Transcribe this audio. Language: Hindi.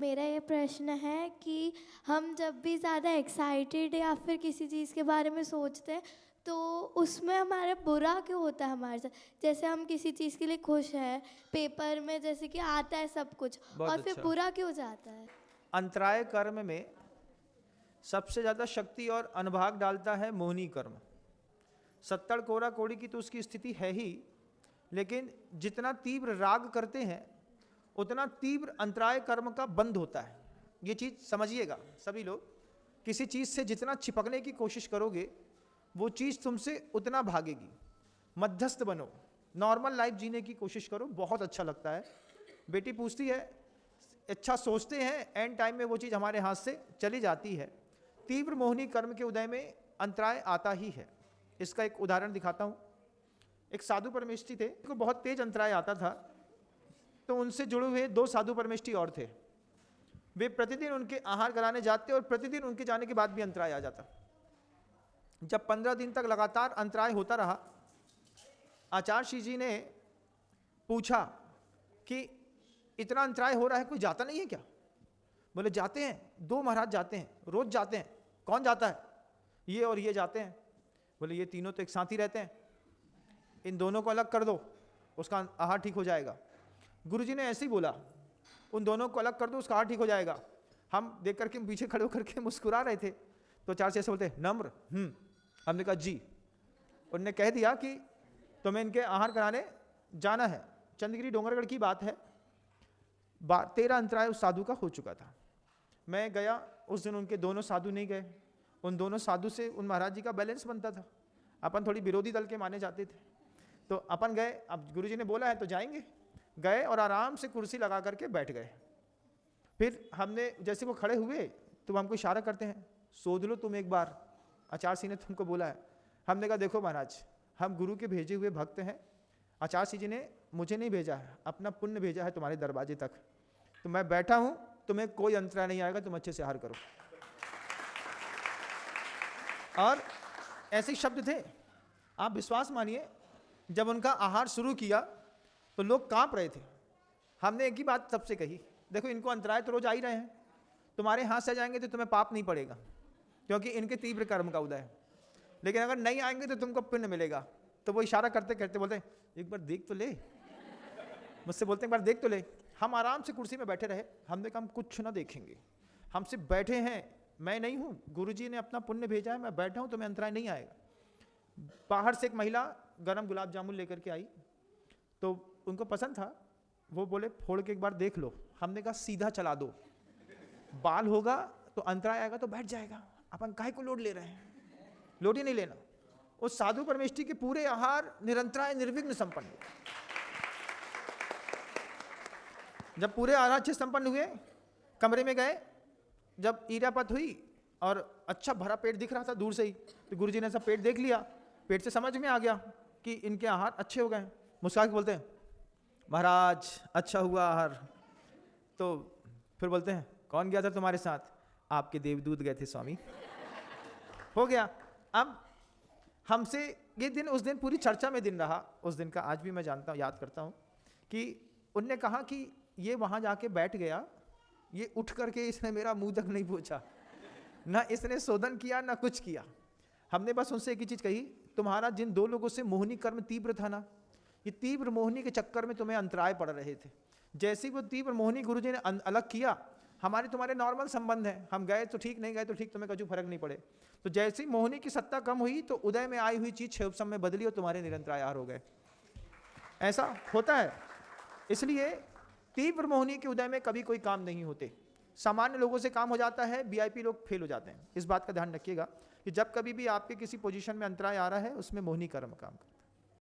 मेरा ये प्रश्न है कि हम जब भी ज़्यादा एक्साइटेड या फिर किसी चीज़ के बारे में सोचते हैं तो उसमें हमारा बुरा क्यों होता है हमारे साथ। जैसे हम किसी चीज़ के लिए खुश हैं, पेपर में जैसे कि आता है सब कुछ, बहुत और फिर अच्छा। बुरा क्यों जाता है। अंतराय कर्म में सबसे ज्यादा शक्ति और अनुभाग डालता है मोहिनी कर्म। सत्तड़ कोरा कोड़ी की तो उसकी स्थिति है ही, लेकिन जितना तीव्र राग करते हैं उतना तीव्र अंतराय कर्म का बंध होता है। ये चीज समझिएगा सभी लोग। किसी चीज से जितना चिपकने की कोशिश करोगे वो चीज तुमसे उतना भागेगी। मध्यस्थ बनो, नॉर्मल लाइफ जीने की कोशिश करो, बहुत अच्छा लगता है। बेटी पूछती है, अच्छा सोचते हैं, एंड टाइम में वो चीज हमारे हाथ से चली जाती है। तीव्र मोहिनी कर्म के उदय में अंतराय आता ही है। इसका एक उदाहरण दिखाता हूं। एक साधु परमेष्ठी थे, उनको बहुत तेज अंतराय आता था, तो उनसे जुड़े हुए 2 साधु परमेष्ठी और थे। वे प्रतिदिन उनके आहार कराने जाते और प्रतिदिन उनके जाने के बाद भी अंतराय आ जाता। जब 15 दिन तक लगातार अंतराय होता रहा, आचार्य श्री जी ने पूछा कि इतना अंतराय हो रहा है, कोई जाता नहीं है क्या? बोले जाते हैं, 2 महाराज जाते हैं, रोज जाते हैं। कौन जाता है? ये और ये जाते हैं। बोले ये तीनों तो एक साथ ही रहते हैं, इन दोनों को अलग कर दो, उसका आहार ठीक हो जाएगा। गुरुजी ने ऐसे ही बोला, उन दोनों को अलग कर दो, उसका आहार ठीक हो जाएगा। हम देख करके पीछे खड़े होकर के मुस्कुरा रहे थे, तो चार से ऐसे बोलते नम्र। हमने कहा जी। उन्होंने कह दिया कि तुम्हें इनके आहार कराने जाना है। चंद्रगिरी डोंगरगढ़ की बात है, 13 अंतराय उस साधु का हो चुका था। मैं गया उस दिन, उनके दोनों साधु नहीं गए। उन दोनों साधु से उन महाराज जी का बैलेंस बनता था। अपन थोड़ी विरोधी दल के माने जाते थे, तो अपन गए। अब गुरुजी ने बोला है तो जाएंगे। गए और आराम से कुर्सी लगा करके बैठ गए। फिर हमने, जैसे वो खड़े हुए तो हमको इशारा करते हैं, सोच लो तुम एक बार, आचार्य सिंह ने तुमको बोला है। हमने कहा देखो महाराज, हम गुरु के भेजे हुए भक्त हैं। आचार्य सिंह जी ने मुझे नहीं भेजा है, अपना पुण्य भेजा है तुम्हारे दरवाजे तक। तो मैं बैठा हूं, तुम्हें कोई अंतराय नहीं आएगा, तुम अच्छे से आहार करो। और ऐसे शब्द थे, आप विश्वास मानिए, जब उनका आहार शुरू किया तो लोग कांप रहे थे। हमने एक ही बात सबसे कही, देखो इनको अंतराय तो रोज आ ही रहे हैं, तुम्हारे हाथ से जाएंगे तो तुम्हें पाप नहीं पड़ेगा, क्योंकि इनके तीव्र कर्म का उदय है। लेकिन अगर नहीं आएंगे तो तुमको पुण्य मिलेगा। तो वो इशारा करते करते बोलते एक बार देख तो ले, मुझसे बोलते एक बार देख तो ले। हम आराम से कुर्सी में बैठे रहे। हमने कहा हम कुछ ना देखेंगे, हम सिर्फ बैठे हैं। मैं नहीं हूं, गुरुजी ने अपना पुण्य भेजा है, मैं बैठा हूं, तुम्हें अंतराय नहीं आएगा। बाहर से एक महिला गरम गुलाब जामुन लेकर के आई, तो उनको पसंद था। वो बोले फोड़ के एक बार देख लो। हमने कहा सीधा चला दो, बाल होगा तो अंतराय आएगा तो बैठ जाएगा, अपन काहे को लोड ले रहे हैं? लोड ही नहीं लेना। उस साधु परमेष्ठी के पूरे आहार निरंतराय निर्विघ्न संपन्न हुए। जब पूरे आहार अच्छे संपन्न हुए, कमरे में गए, जब ईरापत हुई और अच्छा भरा पेट दिख रहा था दूर से ही, तो गुरुजी ने सब पेट देख लिया। पेट से समझ में आ गया कि इनके आहार अच्छे हो गए। मुस्कुरा के बोलते हैं महाराज अच्छा हुआ आहार। तो फिर बोलते हैं कौन गया था तुम्हारे साथ? आपके देवदूत गए थे स्वामी। हो गया। अब हमसे ये दिन, उस दिन पूरी चर्चा में दिन रहा उस दिन का, आज भी मैं जानता हूँ, याद करता हूँ कि उनने कहा कि ये वहाँ जाके बैठ गया, ये उठ करके इसने मेरा मुंह तक नहीं पूछा, ना इसने शोधन किया ना कुछ किया। हमने बस उनसे एक ही चीज़ कही, तुम्हारा जिन 2 लोगों से मोहिनी कर्म तीव्र था ना, ये तीव्र मोहिनी के चक्कर में तुम्हें अंतराय पड़ रहे थे। जैसे ही वो तीव्र मोहिनी गुरुजी ने अलग किया, हमारे तुम्हारे नॉर्मल संबंध है, हम गए तो ठीक, नहीं गए तो ठीक, तुम्हें कछु फर्क नहीं पड़े। तो जैसे ही मोहिनी की सत्ता कम हुई तो उदय में आई हुई चीज क्षोभ में बदली और तुम्हारे निरंतराय आहार हो गए। ऐसा होता है। इसलिए तीव्र मोहिनी के उदय में कभी कोई काम नहीं होते। सामान्य लोगों से काम हो जाता है, वीआईपी लोग फेल हो जाते हैं। इस बात का ध्यान रखिएगा कि जब कभी भी आपके किसी पोजीशन में अंतराय आ रहा है, उसमें मोहिनी कर्म काम करें।